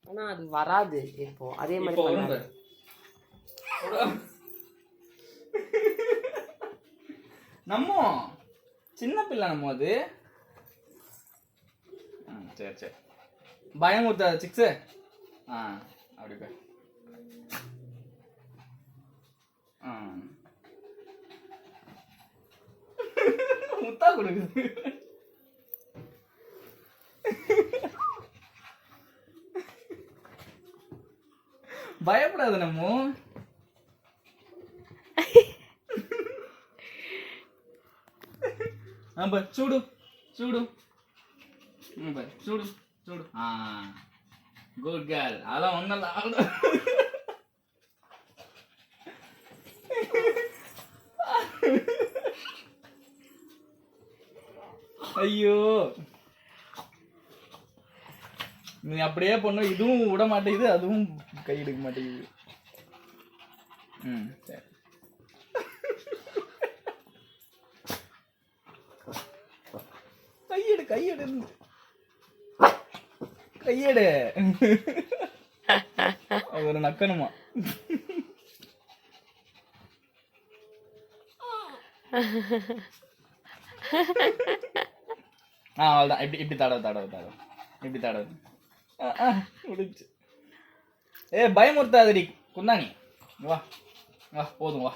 ஆனா அது வராது இப்போ அதே மாதிரி பண்ணாது. நம்ம சின்ன பிள்ளை நம்ம அது. சரி சரி பயமுறுத்தாது சிக்ஸு. அப்படி போய் முத்தா கொடுக்குது. பயப்படாது நம்ம. చూడు చూడు చూడు చూడు గుడ్ గర్ల్. అలా ఉండాలి. ஐயோ நீ அப்படியே பொண்ணு இதுவும் விட மாட்டேங்குது அதுவும் கை எடுக்க மாட்டேங்குது. சரி கையெடு கையெடு கையெடு. ஒரு நக்கணுமா? அவ்வளோதான். இப்படி இப்படி தடவை தடவை தடவை இப்படி தடவை முடிச்சு. பயமுறுத்தாதடி குந்தாணி. வா வா போதும் வா.